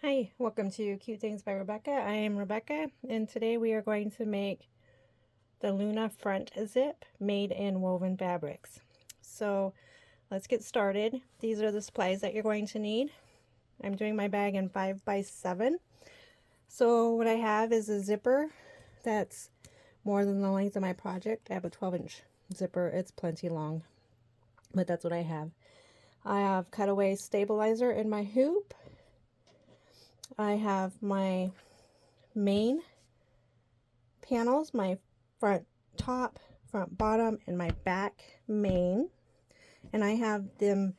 Hi, welcome to Cute Things by Rebecca. I am Rebecca, and today we are going to make the Luna front zip made in woven fabrics. So let's get started. These are the supplies that you're going to need. I'm doing my bag in 5x7. So what I have is a zipper that's more than the length of my project. I have a 12-inch zipper. It's plenty long, but that's what I have. I have cutaway stabilizer in my hoop. I have my main panels, my front top, front bottom, and my back main. And I have them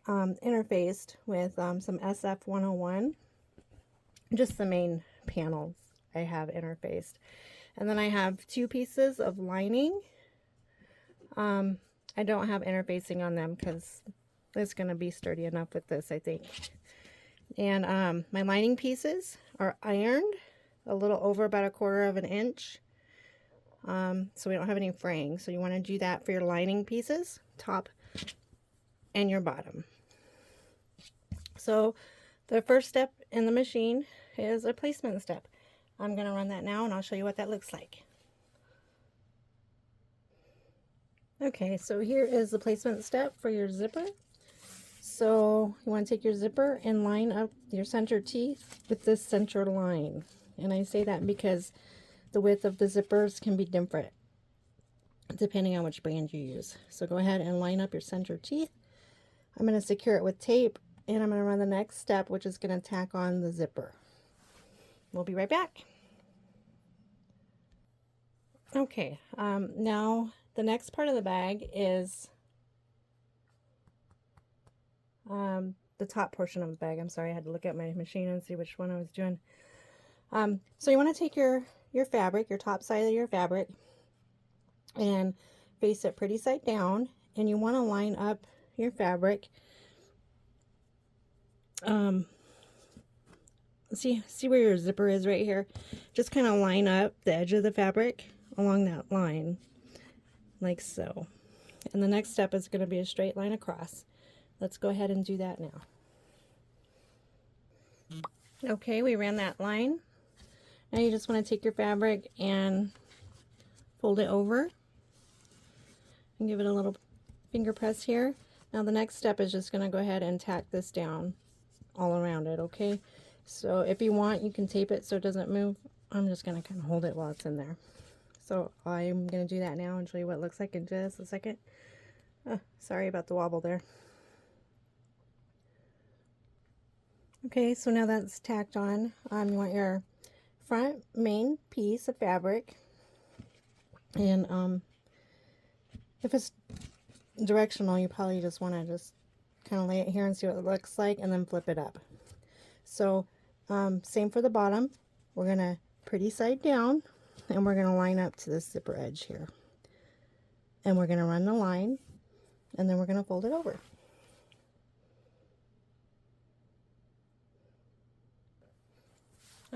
interfaced with some SF101, just the main panels I have interfaced. And then I have two pieces of lining. I don't have interfacing on them because it's going to be sturdy enough with this, I think. And my lining pieces are ironed a little over about 1/4 of an inch. So we don't have any fraying. So you want to do that for your lining pieces, top and your bottom. So the first step in the machine is a placement step. I'm going to run that now and I'll show you what that looks like. Okay, so here is the placement step for your zipper. So you want to take your zipper and line up your center teeth with this center line. And I say that because the width of the zippers can be different depending on which brand you use. So go ahead and line up your center teeth. I'm going to secure it with tape, and I'm going to run the next step, which is going to tack on the zipper. We'll be right back. Okay, now the next part of the bag is the top portion of the bag. I'm sorry, I had to look at my machine and see which one I was doing. So you want to take your fabric, your top side of your fabric, and face it pretty side down, and you want to line up your fabric. See where your zipper is right here? Just kind of line up the edge of the fabric along that line, like so. And the next step is going to be a straight line across. Let's go ahead and do that now. Okay, we ran that line. Now you just want to take your fabric and fold it over and give it a little finger press here. Now the next step is just going to go ahead and tack this down all around it, okay? So if you want, you can tape it so it doesn't move. I'm just going to kind of hold it while it's in there. So I'm going to do that now and show you what it looks like in just a second. Oh, sorry about the wobble there. Okay, so now that's tacked on. You want your front main piece of fabric, and if it's directional, you probably just want to just kind of lay it here and see what it looks like, and then flip it up. So same for the bottom. We're going to pretty side down, and we're going to line up to this zipper edge here, and we're going to run the line, and then we're going to fold it over.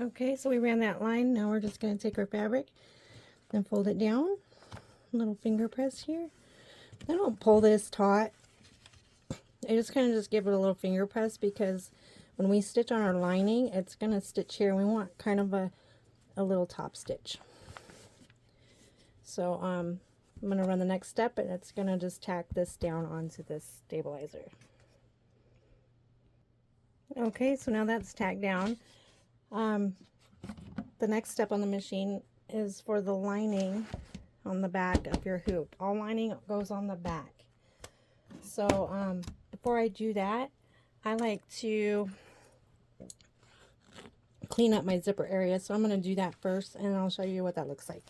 Okay, so we ran that line. Now we're just going to take our fabric and fold it down. A little finger press here. I don't pull this taut. I just kind of just give it a little finger press because when we stitch on our lining, it's going to stitch here. We want kind of a little top stitch. So I'm going to run the next step, and it's going to just tack this down onto this stabilizer. Okay, so now that's tacked down. The next step on the machine is for the lining on the back of your hoop. All lining goes on the back. So before I do that, I like to clean up my zipper area. So I'm going to do that first, and I'll show you what that looks like.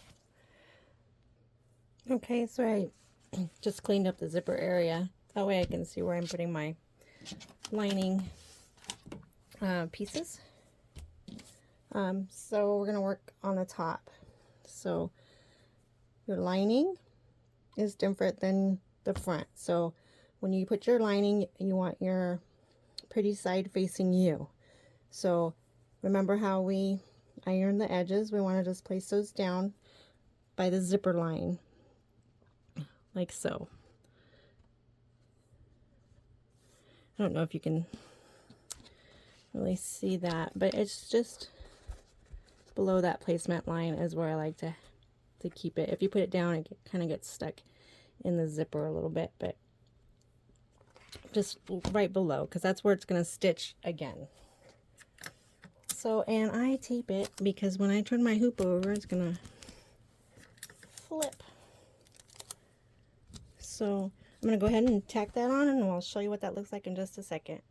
Okay, so I just cleaned up the zipper area. That way I can see where I'm putting my lining pieces. So we're going to work on the top. So your lining is different than the front. So when you put your lining, you want your pretty side facing you. So remember how we iron the edges? We want to just place those down by the zipper line, like so. I don't know if you can really see that, but it's just below that placement line is where I like to keep it. If you put it down, it kind of gets stuck in the zipper a little bit, but just right below, because that's where it's going to stitch again. So, and I tape it because when I turn my hoop over, it's going to flip. So I'm going to go ahead and tack that on, and I'll show you what that looks like in just a second.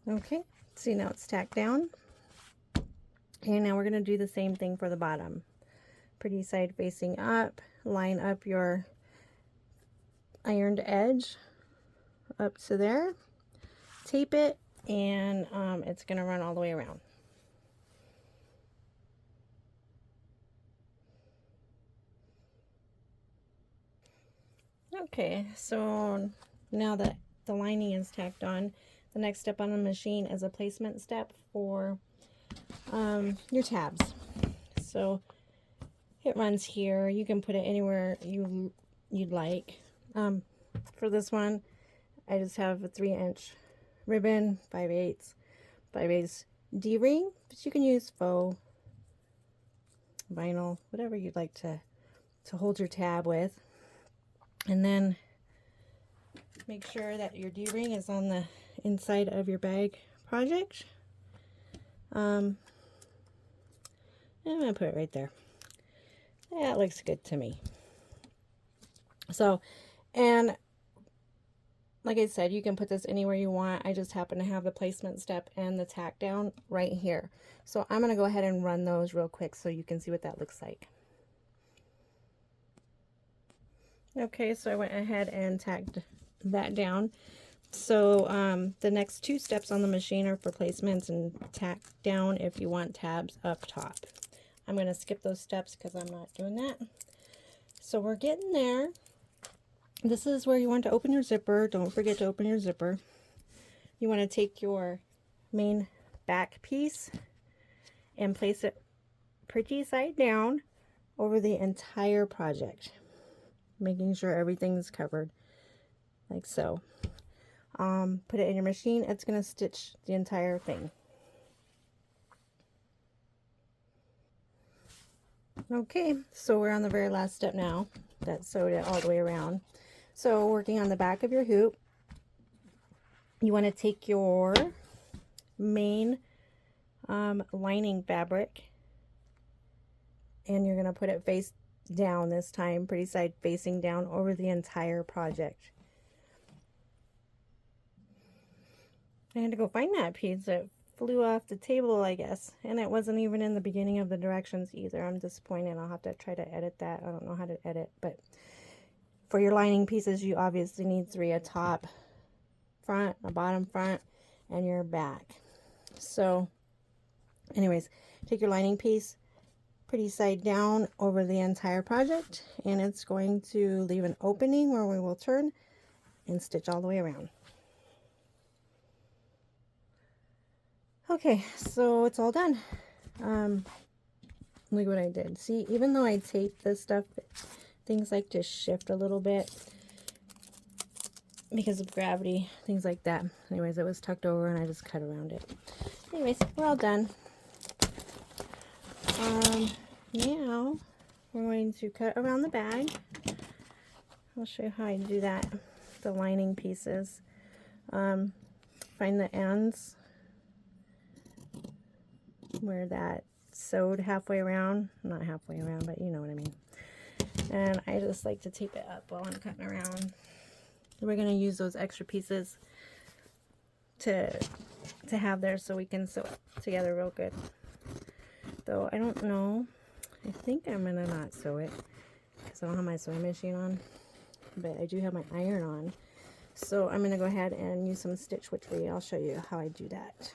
Okay, see, now it's tacked down. And now we're going to do the same thing for the bottom. Pretty side facing up, line up your ironed edge up to there, tape it, and it's going to run all the way around. Okay, so now that the lining is tacked on, the next step on the machine is a placement step for your tabs. So it runs here. You can put it anywhere you'd like. For this one, I just have a 3-inch ribbon, 5/8 D-ring, but you can use faux, vinyl, whatever you'd like to hold your tab with. And then make sure that your D-ring is on the inside of your bag project. I'm going to put it right there. Yeah, it looks good to me. So, and like I said, you can put this anywhere you want. I just happen to have the placement step and the tack down right here. So I'm going to go ahead and run those real quick so you can see what that looks like. Okay, so I went ahead and tacked that down. So the next 2 steps on the machine are for placements and tack down if you want tabs up top. I'm going to skip those steps because I'm not doing that. So we're getting there. This is where you want to open your zipper. Don't forget to open your zipper. You want to take your main back piece and place it pretty side down over the entire project, making sure everything's covered like so. Put it in your machine. It's going to stitch the entire thing. Okay, so we're on the very last step now. That sewed it all the way around. So working on the back of your hoop, you want to take your main lining fabric, and you're going to put it face down this time, pretty side facing down over the entire project. I had to go find that piece. It flew off the table, I guess, and it wasn't even in the beginning of the directions either. I'm disappointed. I'll have to try to edit that. I don't know how to edit, but for your lining pieces, you obviously need 3: a top front, a bottom front, and your back. So anyways, take your lining piece pretty side down over the entire project, and it's going to leave an opening where we will turn and stitch all the way around. Okay, so it's all done. Look what I did. See, even though I taped this stuff, things like to shift a little bit because of gravity, things like that. Anyways, it was tucked over and I just cut around it. Anyways, we're all done. Now we're going to cut around the bag. I'll show you how I do that. The lining pieces. Find the ends where that sewed halfway around. Not halfway around, but you know what I mean. And I just like to tape it up while I'm cutting around. We're going to use those extra pieces to have there so we can sew it together real good. Though I don't know. I think I'm going to not sew it because I don't have my sewing machine on. But I do have my iron on. So I'm going to go ahead and use some Stitch Witchery. I'll show you how I do that.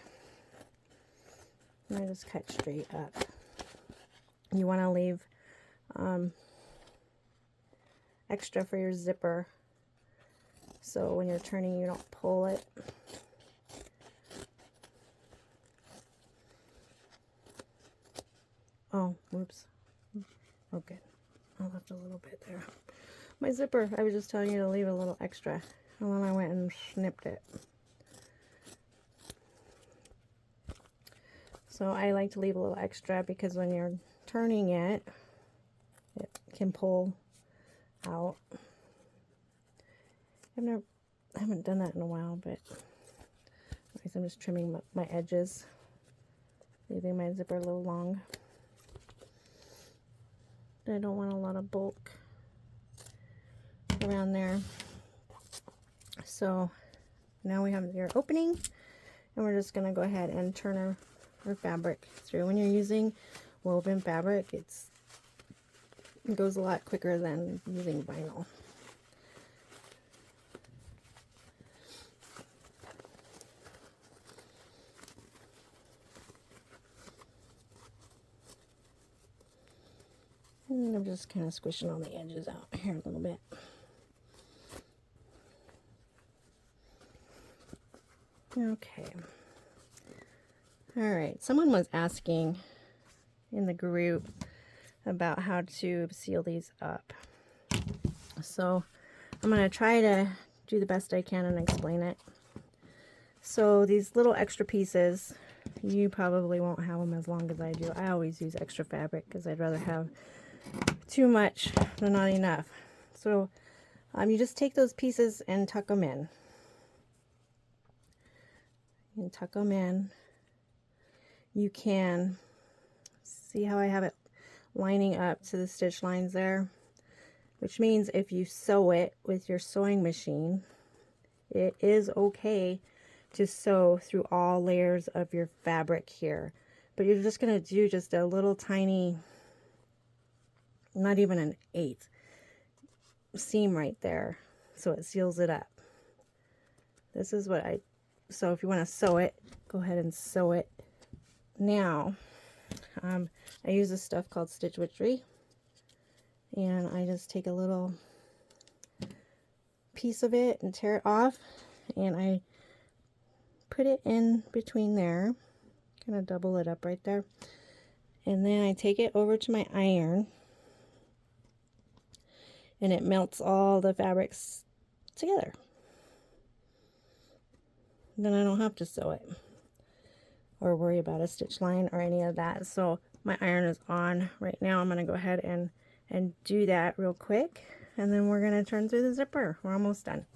And I just cut straight up. You want to leave extra for your zipper, so when you're turning you don't pull it. Oh, whoops. Okay, I left a little bit there. My zipper, I was just telling you to leave a little extra. and then I went and snipped it. So I like to leave a little extra because when you're turning it, it can pull out. I haven't done that in a while, but anyways, I'm just trimming my edges, leaving my zipper a little long. I don't want a lot of bulk around there. So now we have your opening, and we're just going to go ahead and turn our fabric through. When you're using woven fabric, it goes a lot quicker than using vinyl. And I'm just kind of squishing all the edges out here a little bit. Okay. All right. Someone was asking in the group about how to seal these up. So I'm going to try to do the best I can and explain it. So these little extra pieces, you probably won't have them as long as I do. I always use extra fabric because I'd rather have too much than not enough. So you just take those pieces and tuck them in. And tuck them in. You can see how I have it lining up to the stitch lines there, which means if you sew it with your sewing machine, it is okay to sew through all layers of your fabric here. But you're just going to do just a little tiny, not even an 1/8 seam right there, so it seals it up. This is what so if you want to sew it, go ahead and sew it. Now, I use this stuff called Stitch Witchery, and I just take a little piece of it and tear it off, and I put it in between there, kind of double it up right there, and then I take it over to my iron, and it melts all the fabrics together. Then I don't have to sew it or worry about a stitch line or any of that. So my iron is on right now. I'm going to go ahead and do that real quick, and then we're going to turn through the zipper. We're almost done.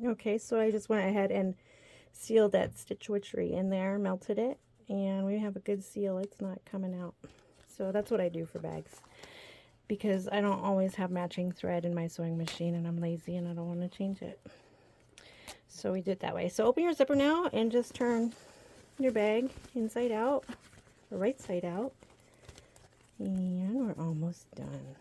Okay, so I just went ahead and sealed that Stitch Witchery in there, melted it, and we have a good seal. It's not coming out. So that's what I do for bags, because I don't always have matching thread in my sewing machine, and I'm lazy and I don't want to change it. So we did it that way. So open your zipper now and just turn your bag inside out, or right side out, and we're almost done.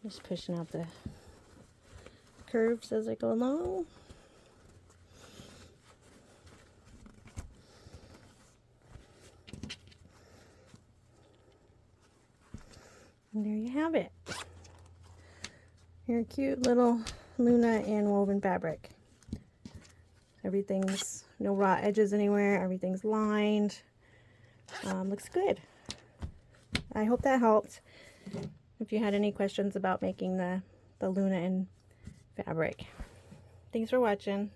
Just pushing out the curves as I go along. And there you have it. Your cute little Luna in woven fabric. Everything's, no raw edges anywhere. Everything's lined. Looks good. I hope that helped. If you had any questions about making the Luna in fabric. Thanks for watching.